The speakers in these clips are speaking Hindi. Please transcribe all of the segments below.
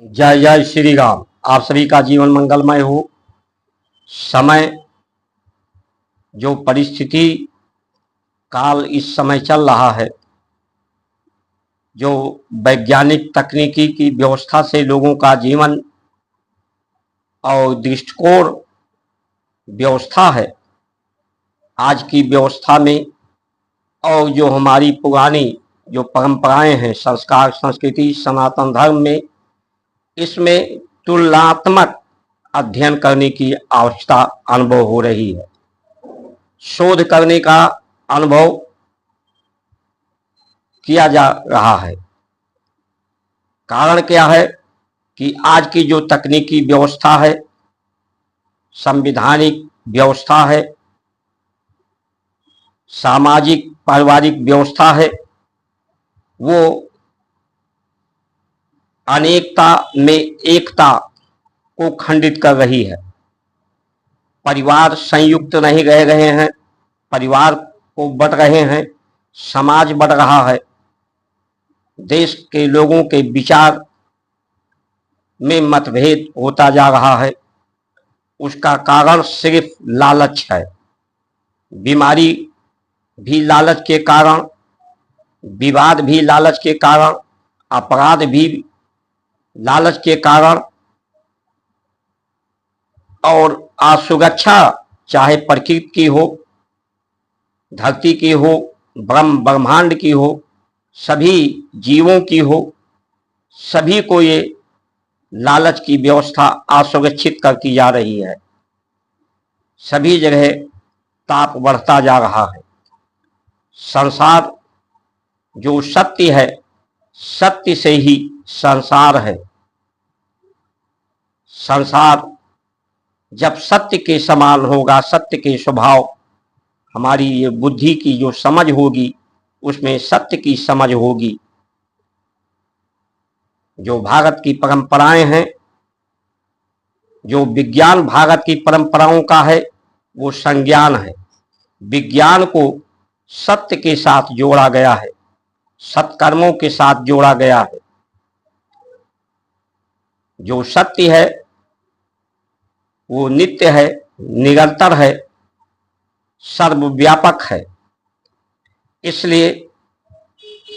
जय जय श्री राम। आप सभी का जीवन मंगलमय हो। समय जो परिस्थिति काल इस समय चल रहा है, जो वैज्ञानिक तकनीकी की व्यवस्था से लोगों का जीवन और दृष्टिकोण व्यवस्था है, आज की व्यवस्था में और जो हमारी पुरानी जो परंपराएं हैं, संस्कार, संस्कृति, सनातन धर्म में, इसमें तुलनात्मक अध्ययन करने की आवश्यकता अनुभव हो रही है। शोध करने का अनुभव किया जा रहा है। कारण क्या है कि आज की जो तकनीकी व्यवस्था है, संवैधानिक व्यवस्था है, सामाजिक पारिवारिक व्यवस्था है, वो अनेकता में एकता को खंडित कर रही है। परिवार संयुक्त नहीं रह गए हैं, परिवार को बढ़ रहे हैं, समाज बढ़ रहा है, देश के लोगों के विचार में मतभेद होता जा रहा है। उसका कारण सिर्फ लालच है। बीमारी भी लालच के कारण, विवाद भी लालच के कारण, अपराध भी लालच के कारण, और असुरक्षा चाहे प्रकृति की हो, धरती की हो, ब्रह्मांड की हो, सभी जीवों की हो, सभी को ये लालच की व्यवस्था असुरक्षित करती जा रही है। सभी जगह ताप बढ़ता जा रहा है। संसार जो सत्य है, सत्य से ही संसार है। संसार जब सत्य के समान होगा, सत्य के स्वभाव, हमारी ये बुद्धि की जो समझ होगी, उसमें सत्य की समझ होगी। जो भारत की परंपराएं हैं, जो विज्ञान भारत की परंपराओं का है, वो संज्ञान है। विज्ञान को सत्य के साथ जोड़ा गया है, सत्कर्मों के साथ जोड़ा गया है। जो सत्य है वो नित्य है, निरंतर है, सर्वव्यापक है। इसलिए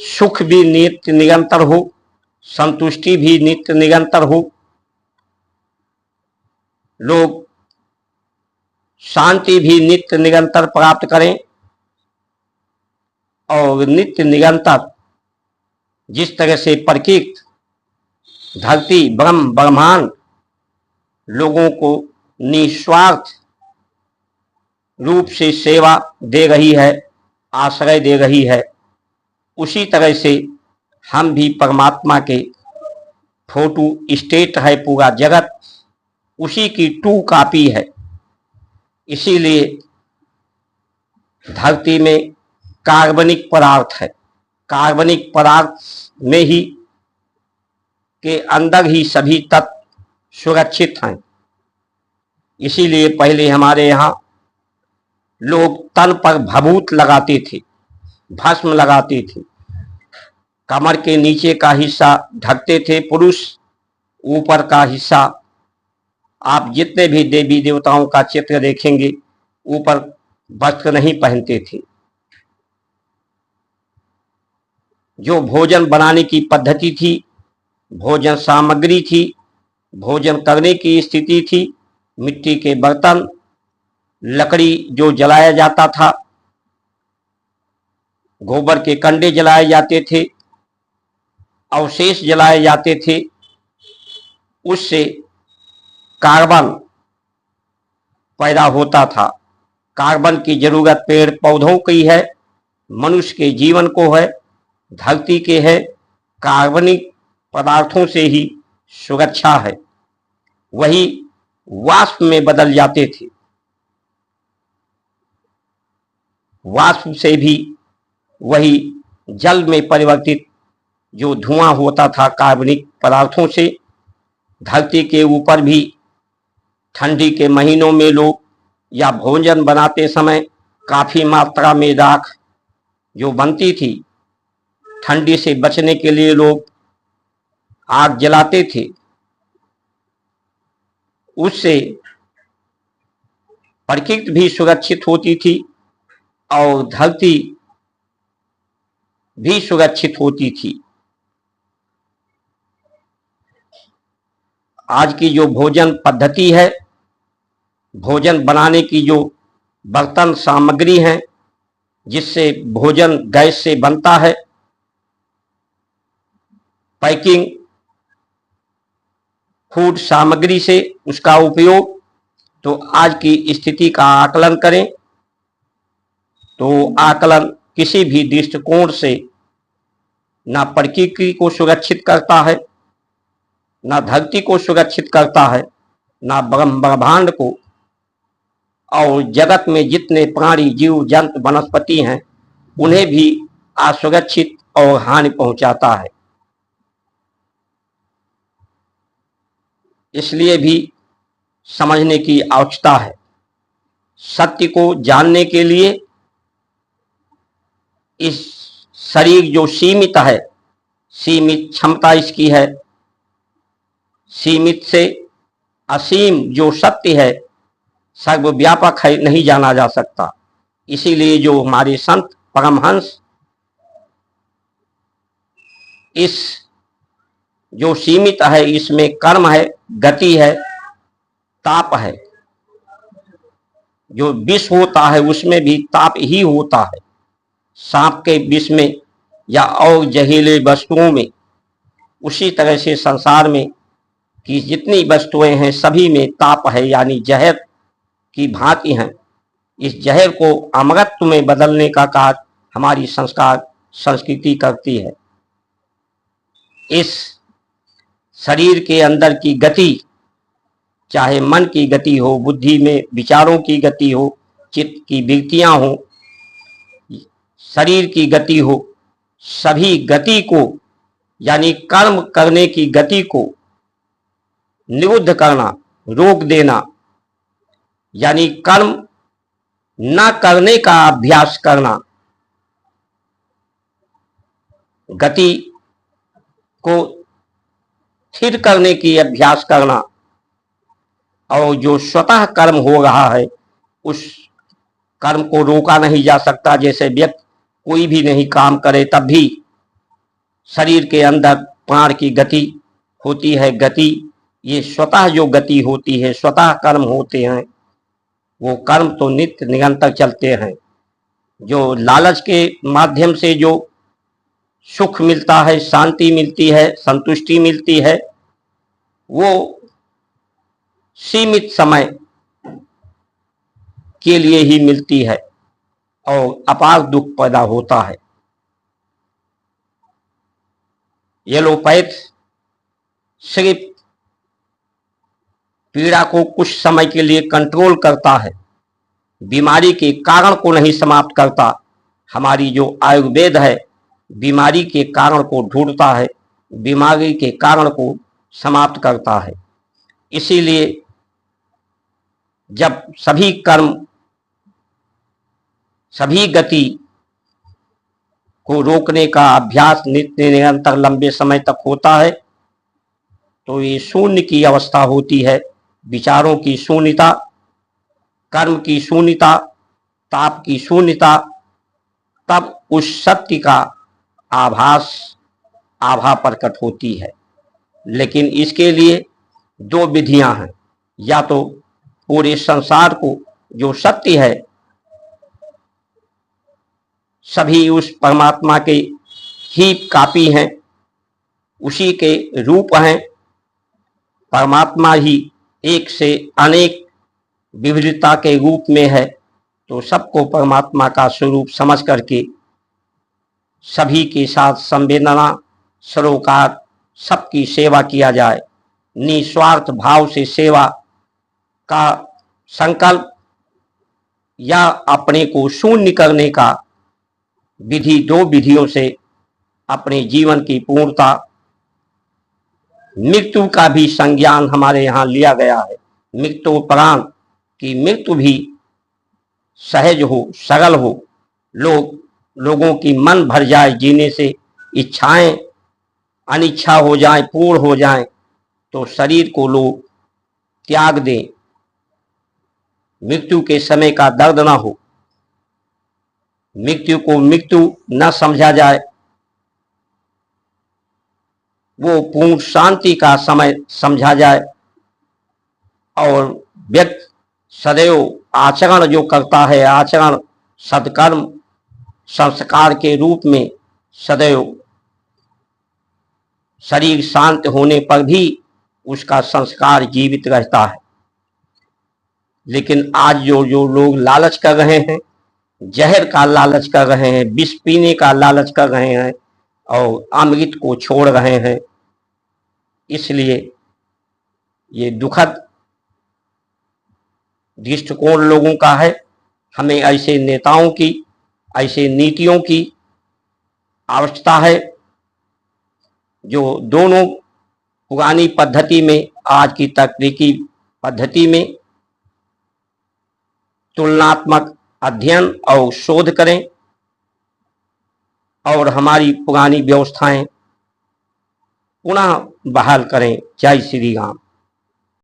सुख भी नित्य निरंतर हो, संतुष्टि भी नित्य निरंतर हो, लोग शांति भी नित्य निरंतर प्राप्त करें, और नित्य निरंतर जिस तरह से प्रकृति, धरती, ब्रह्मांड लोगों को निस्वार्थ रूप से सेवा दे रही है, आश्रय दे रही है, उसी तरह से हम भी परमात्मा के फोटो स्टेट है। पूरा जगत उसी की टू कॉपी है। इसीलिए धरती में कार्बनिक पदार्थ है। कार्बनिक पदार्थ में ही के अंदर ही सभी तत्व सुरक्षित हैं। इसीलिए पहले हमारे यहाँ लोग तन पर भभूत लगाते थे, भस्म लगाते थे, कमर के नीचे का हिस्सा ढकते थे पुरुष, ऊपर का हिस्सा, आप जितने भी देवी देवताओं का चित्र देखेंगे, ऊपर वस्त्र नहीं पहनते थे। जो भोजन बनाने की पद्धति थी, भोजन सामग्री थी, भोजन करने की स्थिति थी, मिट्टी के बर्तन, लकड़ी जो जलाया जाता था, गोबर के कंडे जलाए जाते थे, अवशेष जलाए जाते थे। उससे कार्बन पैदा होता था। कार्बन की जरूरत पेड़ पौधों की है, मनुष्य के जीवन को है, धरती के है। कार्बनिक पदार्थों से ही सुरक्षा है। वही वाष्प में बदल जाते थे। वाष्प से भी वही जल में परिवर्तित जो धुआं होता था कार्बनिक पदार्थों से। धरती के ऊपर भी ठंडी के महीनों में लोग या भोजन बनाते समय काफी मात्रा में राख जो बनती थी, ठंडी से बचने के लिए लोग आग जलाते थे। उससे प्रकृति भी सुरक्षित होती थी और धरती भी सुरक्षित होती थी। आज की जो भोजन पद्धति है, भोजन बनाने की जो बर्तन सामग्री है, जिससे भोजन गैस से बनता है, पैकिंग फूड सामग्री से उसका उपयोग, तो आज की स्थिति का आकलन करें तो आकलन किसी भी दृष्टिकोण से ना प्रकृति को सुरक्षित करता है, ना धरती को सुरक्षित करता है, ना ब्रह्मांड को, और जगत में जितने प्राणी जीव जंतु वनस्पति हैं उन्हें भी असुरक्षित और हानि पहुंचाता है। इसलिए भी समझने की आवश्यकता है। सत्य को जानने के लिए इस शरीर जो सीमित है, सीमित क्षमता इसकी है, सीमित से असीम जो सत्य है, सर्वव्यापक है, नहीं जाना जा सकता। इसीलिए जो हमारे संत परमहंस इस जो सीमित है इसमें कर्म है, गति है, ताप है। जो विष होता है उसमें भी ताप ही होता है। सांप के विष में या और जहरीले वस्तुओं में, उसी तरह से संसार में कि जितनी वस्तुएं हैं सभी में ताप है, यानी जहर की भांति हैं। इस जहर को अमृत में बदलने का कार्य हमारी संस्कार संस्कृति करती है। इस शरीर के अंदर की गति, चाहे मन की गति हो, बुद्धि में विचारों की गति हो, चित्त की वृत्तियां हो, शरीर की गति हो, सभी गति को यानी कर्म करने की गति को निरुद्ध करना, रोक देना, यानी कर्म न करने का अभ्यास करना, गति को स्थिर करने की अभ्यास करना, और जो स्वतः कर्म हो रहा है उस कर्म को रोका नहीं जा सकता। जैसे व्यक्ति कोई भी नहीं काम करे तब भी शरीर के अंदर प्राण की गति होती है। गति ये स्वतः जो गति होती है, स्वतः कर्म होते हैं, वो कर्म तो नित्य निरंतर चलते हैं। जो लालच के माध्यम से जो सुख मिलता है, शांति मिलती है, संतुष्टि मिलती है, वो सीमित समय के लिए ही मिलती है और अपार दुख पैदा होता है। एलोपैथ सिर्फ पीड़ा को कुछ समय के लिए कंट्रोल करता है, बीमारी के कारण को नहीं समाप्त करता। हमारी जो आयुर्वेद है बीमारी के कारण को ढूंढता है, बीमारी के कारण को समाप्त करता है। इसीलिए जब सभी कर्म, सभी गति को रोकने का अभ्यास नित्य निरंतर लंबे समय तक होता है तो ये शून्य की अवस्था होती है। विचारों की शून्यता, कर्म की शून्यता, ताप की शून्यता, तब उस सत्य का आभा प्रकट होती है। लेकिन इसके लिए दो विधियां हैं। या तो पूरे संसार को जो सत्य है सभी उस परमात्मा के ही कापी हैं, उसी के रूप हैं। परमात्मा ही एक से अनेक विविधता के रूप में है, तो सबको परमात्मा का स्वरूप समझ करके सभी के साथ संवेदना, सरोकार, सबकी सेवा किया जाए। निस्वार्थ भाव से सेवा का संकल्प या अपने को शून्य करने का विधि, दो विधियों से अपने जीवन की पूर्णता, मृत्यु का भी संज्ञान हमारे यहाँ लिया गया है। मृत्युपरांत की मृत्यु भी सहज हो, सरल हो, लोगों की मन भर जाए जीने से, इच्छाएं अनिच्छा हो जाए, पूर्ण हो जाए, तो शरीर को लोग त्याग दें, मृत्यु के समय का दर्द ना हो, मृत्यु को मृत्यु न समझा जाए, वो पूर्ण शांति का समय समझा जाए और व्यक्ति सदैव आचरण जो करता है, आचरण सत्कर्म संस्कार के रूप में सदैव शरीर शांत होने पर भी उसका संस्कार जीवित रहता है। लेकिन आज जो लोग लालच कर रहे हैं, जहर का लालच कर रहे हैं, विष पीने का लालच कर रहे हैं और अमृत को छोड़ रहे हैं, इसलिए ये दुखद दृष्टिकोण लोगों का है। हमें ऐसे नेताओं की, ऐसे नीतियों की आवश्यकता है जो दोनों पुरानी पद्धति में, आज की तकनीकी पद्धति में तुलनात्मक अध्ययन और शोध करें और हमारी पुरानी व्यवस्थाएं पुनः बहाल करें। जय श्री राम।